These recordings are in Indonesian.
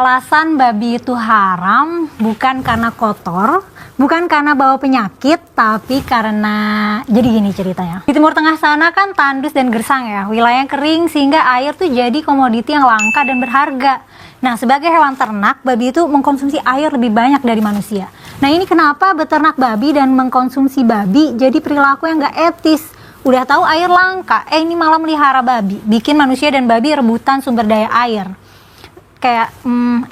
Alasan babi itu haram bukan karena kotor, bukan karena bawa penyakit, tapi karena jadi gini ceritanya. Di Timur Tengah sana kan tandus dan gersang ya, wilayah kering sehingga air tuh jadi komoditi yang langka dan berharga. Nah, sebagai hewan ternak, babi itu mengkonsumsi air lebih banyak dari manusia. Nah, ini kenapa beternak babi dan mengkonsumsi babi jadi perilaku yang gak etis. Udah tahu air langka, ini malah melihara babi, bikin manusia dan babi rebutan sumber daya air. Kayak,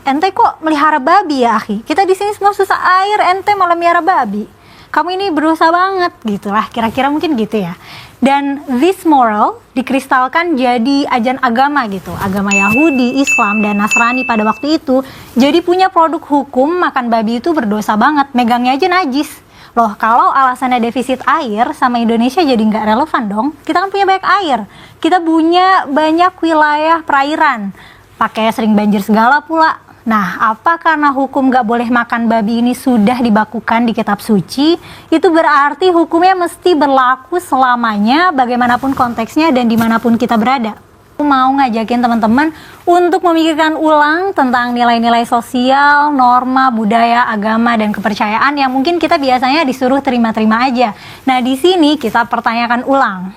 ente kok melihara babi ya, akhi? Kita di sini semua susah air, ente malah melihara babi. Kamu ini berdosa banget, gitulah. Kira-kira mungkin gitu ya. Dan this moral dikristalkan jadi ajaran agama gitu. Agama Yahudi, Islam, dan Nasrani pada waktu itu jadi punya produk hukum makan babi itu berdosa banget. Megangnya aja najis. Loh, kalau alasannya defisit air sama Indonesia jadi nggak relevan dong. Kita kan punya banyak air. Kita punya banyak wilayah perairan. Pakai sering banjir segala pula. Nah, apa karena hukum gak boleh makan babi ini sudah dibakukan di kitab suci, itu berarti hukumnya mesti berlaku selamanya bagaimanapun konteksnya dan dimanapun kita berada. Aku mau ngajakin teman-teman untuk memikirkan ulang tentang nilai-nilai sosial, norma, budaya, agama, dan kepercayaan yang mungkin kita biasanya disuruh terima-terima aja. Nah, di sini kita pertanyakan ulang.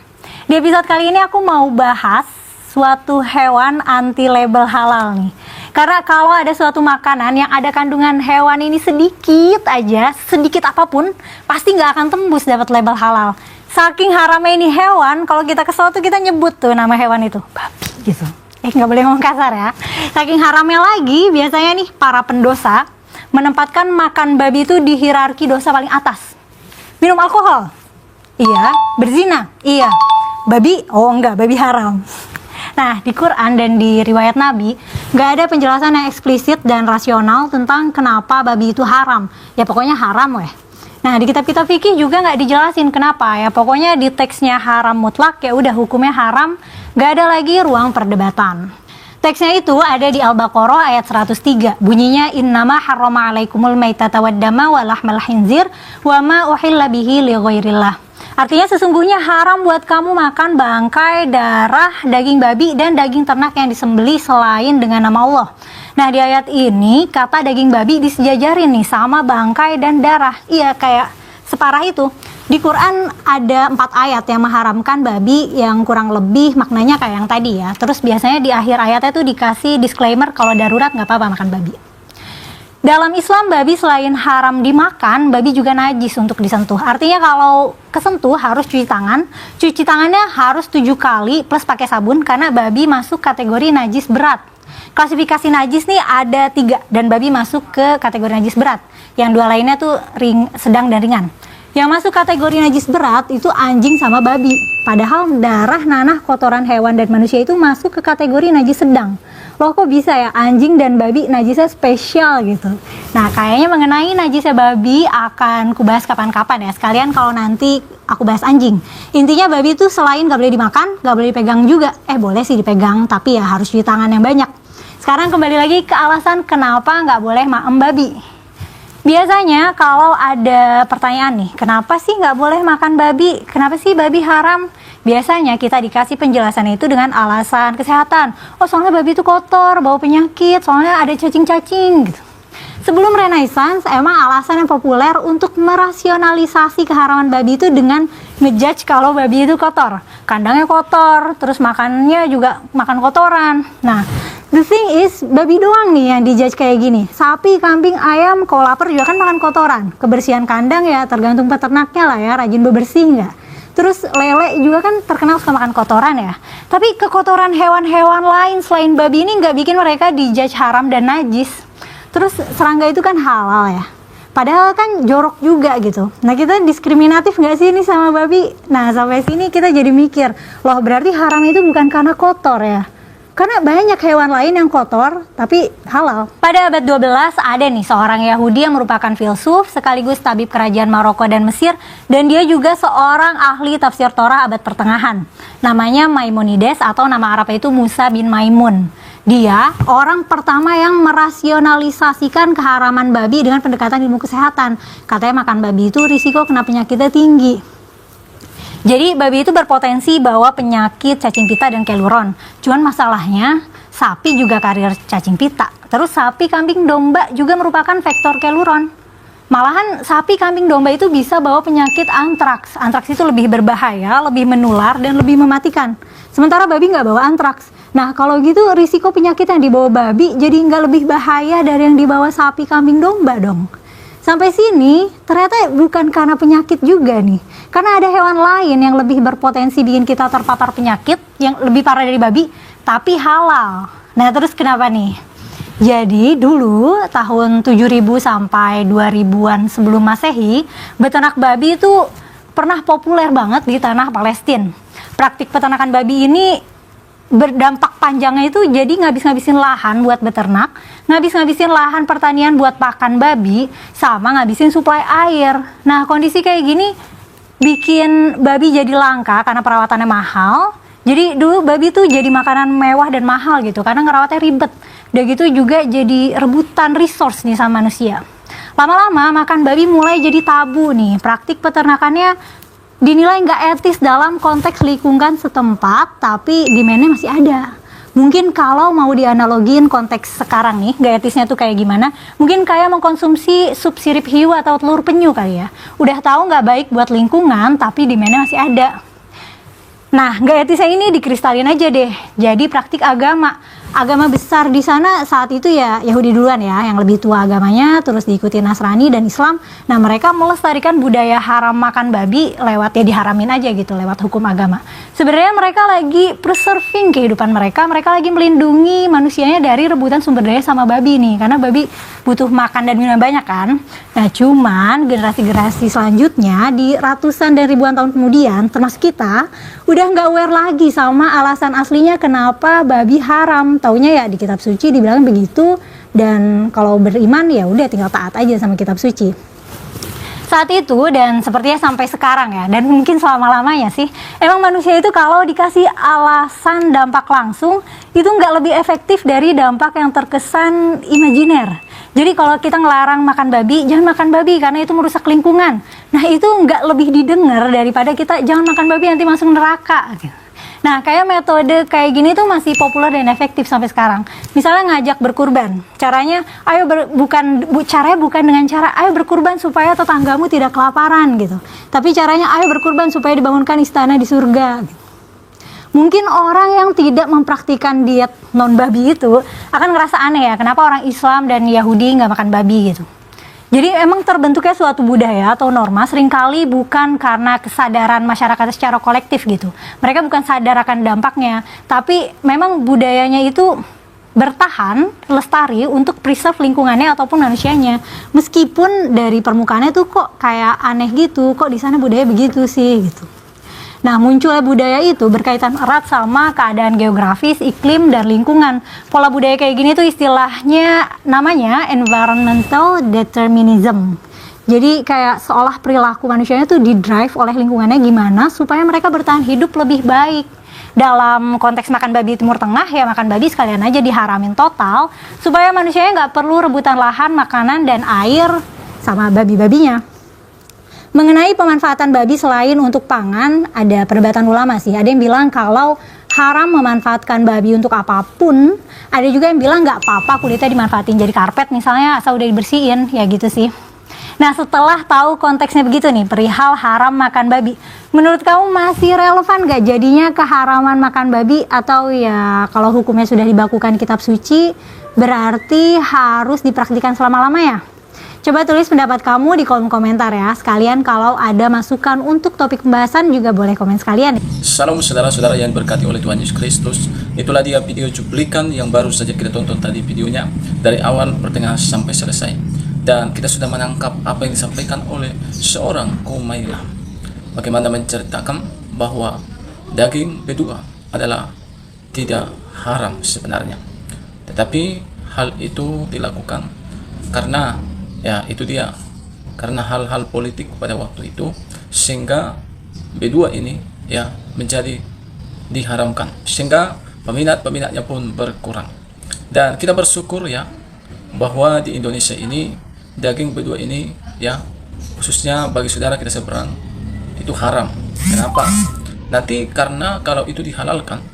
Di episode kali ini aku mau bahas suatu hewan anti label halal nih. Karena kalau ada suatu makanan yang ada kandungan hewan ini sedikit aja, sedikit apapun, pasti nggak akan tembus dapat label halal. Saking haramnya ini hewan, kalau kita kesel tuh kita nyebut tuh nama hewan itu, babi gitu. Nggak boleh ngomong kasar ya. Saking haramnya lagi, biasanya nih para pendosa menempatkan makan babi itu di hierarki dosa paling atas. Minum alkohol? Iya. Berzina? Iya. Babi? Oh enggak, babi haram. Nah, di Quran dan di riwayat Nabi, nggak ada penjelasan yang eksplisit dan rasional tentang kenapa babi itu haram. Ya pokoknya haram weh. Nah, di kitab-kitab fikih juga nggak dijelasin kenapa. Ya pokoknya di teksnya haram mutlak, ya udah hukumnya haram, nggak ada lagi ruang perdebatan. Teksnya itu ada di Al-Baqarah ayat 103. Bunyinya, innama harrama alaikumul maitata waddama wa lahmal khinzir wa ma uhilla bihi li ghairillah. Artinya sesungguhnya haram buat kamu makan bangkai, darah, daging babi, dan daging ternak yang disembelih selain dengan nama Allah. Nah, di ayat ini kata daging babi disejajarin nih sama bangkai dan darah. Iya, kayak separah itu. Di Quran ada 4 ayat yang mengharamkan babi yang kurang lebih maknanya kayak yang tadi ya. Terus biasanya di akhir ayatnya tuh dikasih disclaimer kalau darurat nggak apa-apa makan babi. Dalam Islam, babi selain haram dimakan, babi juga najis untuk disentuh. Artinya kalau kesentuh harus cuci tangan. Cuci tangannya harus 7 kali plus pakai sabun karena babi masuk kategori najis berat. Klasifikasi najis nih ada 3 dan babi masuk ke kategori najis berat. Yang 2 lainnya tuh sedang dan ringan. Yang masuk kategori najis berat itu anjing sama babi. Padahal darah, nanah, kotoran hewan dan manusia itu masuk ke kategori najis sedang. Loh, kok bisa ya anjing dan babi najisnya spesial gitu. Nah, kayaknya mengenai najisnya babi akan kubahas kapan-kapan ya. Sekalian kalau nanti aku bahas anjing. Intinya babi itu selain gak boleh dimakan, gak boleh dipegang juga. Boleh sih dipegang, tapi ya harus cuci tangan yang banyak. Sekarang kembali lagi ke alasan kenapa gak boleh maem babi. Biasanya kalau ada pertanyaan nih, kenapa sih nggak boleh makan babi? Kenapa sih babi haram? Biasanya kita dikasih penjelasan itu dengan alasan kesehatan. Oh, soalnya babi itu kotor, bawa penyakit, soalnya ada cacing-cacing gitu. Sebelum Renaissance, emang alasan yang populer untuk merasionalisasi keharaman babi itu dengan ngejudge kalau babi itu kotor. Kandangnya kotor, terus makannya juga makan kotoran. Nah, the thing is, babi doang nih yang dijudge kayak gini. Sapi, kambing, ayam, kalau lapar juga kan makan kotoran. Kebersihan kandang ya tergantung peternaknya lah ya, rajin bebersih nggak. Terus lele juga kan terkenal suka makan kotoran ya. Tapi kekotoran hewan-hewan lain selain babi ini nggak bikin mereka dijudge haram dan najis. Terus serangga itu kan halal ya. Padahal kan jorok juga gitu. Nah, kita diskriminatif nggak sih ini sama babi? Nah, sampai sini kita jadi mikir, loh berarti haram itu bukan karena kotor ya. Karena banyak hewan lain yang kotor, tapi halal. Pada abad 12 ada nih seorang Yahudi yang merupakan filsuf, sekaligus tabib kerajaan Maroko dan Mesir, dan dia juga seorang ahli tafsir Torah abad pertengahan. Namanya Maimonides atau nama Arabnya itu Musa bin Maimun. Dia orang pertama yang merasionalisasikan keharaman babi dengan pendekatan ilmu kesehatan. Katanya makan babi itu risiko kena penyakitnya tinggi. Jadi babi itu berpotensi bawa penyakit cacing pita dan keluron. Cuman masalahnya sapi juga karier cacing pita. Terus sapi, kambing, domba juga merupakan vektor keluron. Malahan sapi, kambing, domba itu bisa bawa penyakit antraks. Antraks itu lebih berbahaya, lebih menular, dan lebih mematikan. Sementara babi nggak bawa antraks. Nah, kalau gitu risiko penyakit yang dibawa babi jadi nggak lebih bahaya dari yang dibawa sapi, kambing, domba dong. Sampai sini, ternyata bukan karena penyakit juga nih. Karena ada hewan lain yang lebih berpotensi bikin kita terpapar penyakit, yang lebih parah dari babi, tapi halal. Nah, terus kenapa nih? Jadi dulu tahun 7000 sampai 2000-an sebelum Masehi, beternak babi itu pernah populer banget di tanah Palestina. Praktik peternakan babi ini berdampak panjangnya itu jadi ngabis-ngabisin lahan buat beternak, ngabis-ngabisin lahan pertanian buat pakan babi, sama ngabisin suplai air. Nah, kondisi kayak gini bikin babi jadi langka karena perawatannya mahal. Jadi dulu babi tuh jadi makanan mewah dan mahal gitu karena ngerawatnya ribet. Udah gitu juga jadi rebutan resource nih sama manusia. Lama-lama makan babi mulai jadi tabu nih. Praktik peternakannya dinilai nggak etis dalam konteks lingkungan setempat, tapi demand-nya masih ada. Mungkin kalau mau dianalogin konteks sekarang nih, nggak etisnya tuh kayak gimana, mungkin kayak mengkonsumsi sup sirip hiu atau telur penyu kali ya. Udah tahu nggak baik buat lingkungan, tapi demand-nya masih ada. Nah, nggak etisnya ini dikristalin aja deh. Jadi praktik agama besar di sana saat itu ya Yahudi duluan ya, yang lebih tua agamanya, terus diikuti Nasrani dan Islam. Nah, mereka melestarikan budaya haram makan babi lewat ya diharamin aja gitu, lewat hukum agama. Sebenarnya mereka lagi preserving kehidupan mereka lagi melindungi manusianya dari rebutan sumber daya sama babi nih, karena babi butuh makan dan minum banyak kan. Nah, cuman generasi-generasi selanjutnya di ratusan dan ribuan tahun kemudian, termasuk kita, udah nggak aware lagi sama alasan aslinya kenapa babi haram. Taunya ya di kitab suci dibilang begitu, dan kalau beriman ya udah tinggal taat aja sama kitab suci. Saat itu dan sepertinya sampai sekarang ya, dan mungkin selama-lamanya sih, emang manusia itu kalau dikasih alasan dampak langsung itu nggak lebih efektif dari dampak yang terkesan imajiner. Jadi kalau kita ngelarang makan babi, jangan makan babi karena itu merusak lingkungan. Nah, itu nggak lebih didengar daripada kita jangan makan babi nanti masuk neraka. Nah, kayak metode kayak gini tuh masih populer dan efektif sampai sekarang. Misalnya ngajak berkurban. Caranya caranya bukan dengan cara ayo berkurban supaya tetanggamu tidak kelaparan gitu. Tapi caranya ayo berkurban supaya dibangunkan istana di surga gitu. Mungkin orang yang tidak mempraktikkan diet non babi itu akan ngerasa aneh ya, kenapa orang Islam dan Yahudi nggak makan babi gitu. Jadi emang terbentuknya suatu budaya atau norma seringkali bukan karena kesadaran masyarakat secara kolektif gitu. Mereka bukan sadar akan dampaknya, tapi memang budayanya itu bertahan, lestari untuk preserve lingkungannya ataupun manusianya. Meskipun dari permukaannya tuh kok kayak aneh gitu, kok di sana budaya begitu sih gitu. Nah, munculnya budaya itu berkaitan erat sama keadaan geografis, iklim, dan lingkungan. Pola budaya kayak gini tuh istilahnya namanya environmental determinism. Jadi kayak seolah perilaku manusianya tuh didrive oleh lingkungannya gimana supaya mereka bertahan hidup lebih baik. Dalam konteks makan babi Timur Tengah ya makan babi sekalian aja diharamin total supaya manusianya nggak perlu rebutan lahan, makanan, dan air sama babi-babinya. Mengenai pemanfaatan babi selain untuk pangan, ada perdebatan ulama sih. Ada yang bilang kalau haram memanfaatkan babi untuk apapun. Ada juga yang bilang nggak apa-apa kulitnya dimanfaatin jadi karpet misalnya asal udah dibersihin, ya gitu sih. Nah, setelah tahu konteksnya begitu nih, perihal haram makan babi, menurut kamu masih relevan nggak jadinya keharaman makan babi? Atau ya kalau hukumnya sudah dibakukan kitab suci, berarti harus dipraktikkan selama-lamanya? Coba tulis pendapat kamu di kolom komentar ya. Sekalian kalau ada masukan untuk topik pembahasan juga boleh komen sekalian. Salam saudara-saudara yang berkati oleh Tuhan Yesus Kristus. Itulah dia video cuplikan yang baru saja kita tonton tadi videonya dari awal pertengahan sampai selesai. Dan kita sudah menangkap apa yang disampaikan oleh seorang Kumaila. Bagaimana menceritakan bahwa daging bedua adalah tidak haram sebenarnya. Tetapi hal itu dilakukan karena ya itu dia, karena hal-hal politik pada waktu itu sehingga B2 ini ya menjadi diharamkan, sehingga peminatnya pun berkurang. Dan kita bersyukur ya bahwa di Indonesia ini daging B2 ini ya khususnya bagi saudara kita seberang itu haram. Kenapa? Nanti karena kalau itu dihalalkan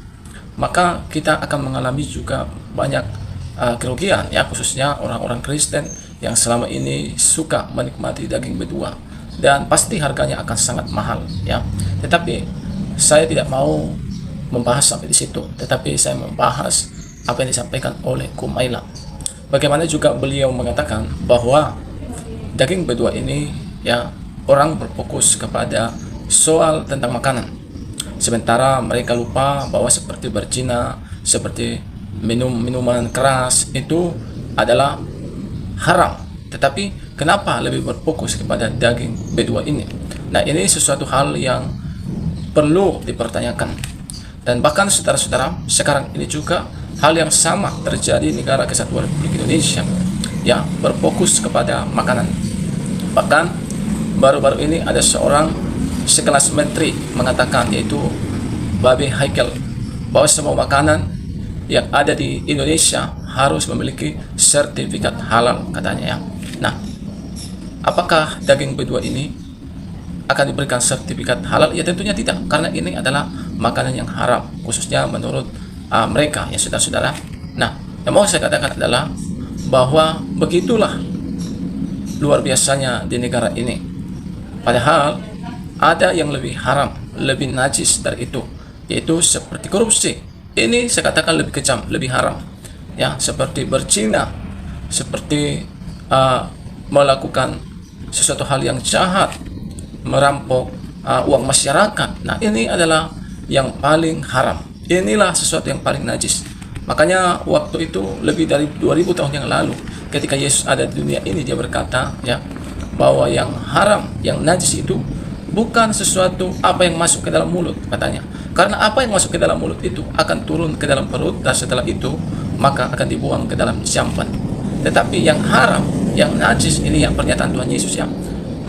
maka kita akan mengalami juga banyak kerugian, ya, khususnya orang-orang Kristen yang selama ini suka menikmati daging betua, dan pasti harganya akan sangat mahal, ya. Tetapi saya tidak mau membahas sampai di situ, tetapi saya membahas apa yang disampaikan oleh Kumaila. Bagaimana juga beliau mengatakan bahwa daging betua ini, ya, orang berfokus kepada soal tentang makanan, sementara mereka lupa bahwa seperti berzina, seperti minuman keras itu adalah haram. Tetapi kenapa lebih berfokus kepada daging betua ini? Nah, ini sesuatu hal yang perlu dipertanyakan. Dan bahkan saudara-saudara, sekarang ini juga hal yang sama terjadi di negara Kesatuan Republik Indonesia, ya, berfokus kepada makanan. Bahkan baru-baru ini ada seorang sekelas menteri mengatakan, yaitu Babe Haikel, bahwa semua makanan yang ada di Indonesia harus memiliki sertifikat halal, katanya, ya. Nah, apakah daging betua ini akan diberikan sertifikat halal? Ya, tentunya tidak, karena ini adalah makanan yang haram, khususnya menurut mereka, ya, saudara-saudara. Nah, yang mau saya katakan adalah bahwa begitulah luar biasanya di negara ini. Padahal ada yang lebih haram, lebih najis dari itu, yaitu seperti korupsi. Ini saya katakan lebih kejam, lebih haram, ya, seperti berzina, seperti melakukan sesuatu hal yang jahat, merampok uang masyarakat. Nah, ini adalah yang paling haram. Inilah sesuatu yang paling najis. Makanya waktu itu lebih dari 2000 tahun yang lalu, ketika Yesus ada di dunia ini, dia berkata, ya, bahwa yang haram, yang najis itu bukan sesuatu apa yang masuk ke dalam mulut, katanya. Karena apa yang masuk ke dalam mulut itu akan turun ke dalam perut, dan setelah itu maka akan dibuang ke dalam jamban. Tetapi yang haram, yang najis ini, yang pernyataan Tuhan Yesus, ya,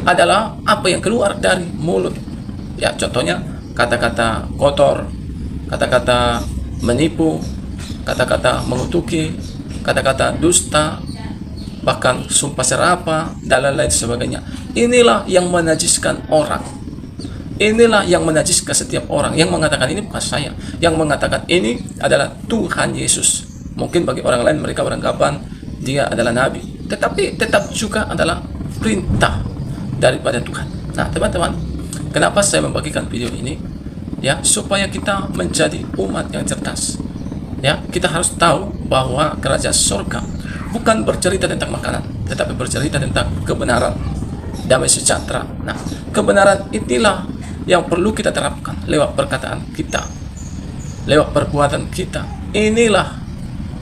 adalah apa yang keluar dari mulut. Ya, contohnya kata-kata kotor, kata-kata menipu, kata-kata mengutuki, kata-kata dusta, bahkan sumpah serapah, dan lain-lain sebagainya. Inilah yang menajiskan orang. Inilah yang menajiskan setiap orang. Yang mengatakan ini bukan saya, yang mengatakan ini adalah Tuhan Yesus. Mungkin bagi orang lain mereka beranggapan dia adalah nabi, tetapi tetap juga adalah perintah daripada Tuhan. Nah, teman-teman, kenapa saya membagikan video ini? Ya, supaya kita menjadi umat yang cerdas. Ya, kita harus tahu bahwa kerajaan surga bukan bercerita tentang makanan, tetapi bercerita tentang kebenaran, damai sejahtera. Nah, kebenaran inilah yang perlu kita terapkan lewat perkataan kita, lewat perbuatan kita. Inilah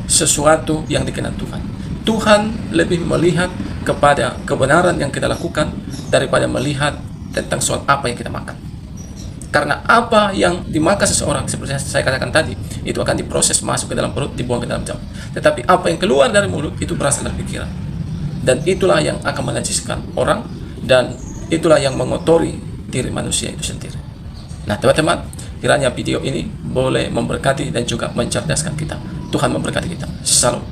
sesuatu yang dikenal Tuhan. Tuhan lebih melihat kepada kebenaran yang kita lakukan daripada melihat tentang soal apa yang kita makan. Karena apa yang dimakan seseorang, seperti yang saya katakan tadi, itu akan diproses masuk ke dalam perut, dibuang ke dalam jamban. Tetapi apa yang keluar dari mulut itu berasal dari pikiran. Dan itulah yang akan menajiskan orang, dan itulah yang mengotori diri manusia itu sendiri. Nah, teman-teman, kiranya video ini boleh memberkati dan juga mencerdaskan kita. Tuhan memberkati kita. Salam.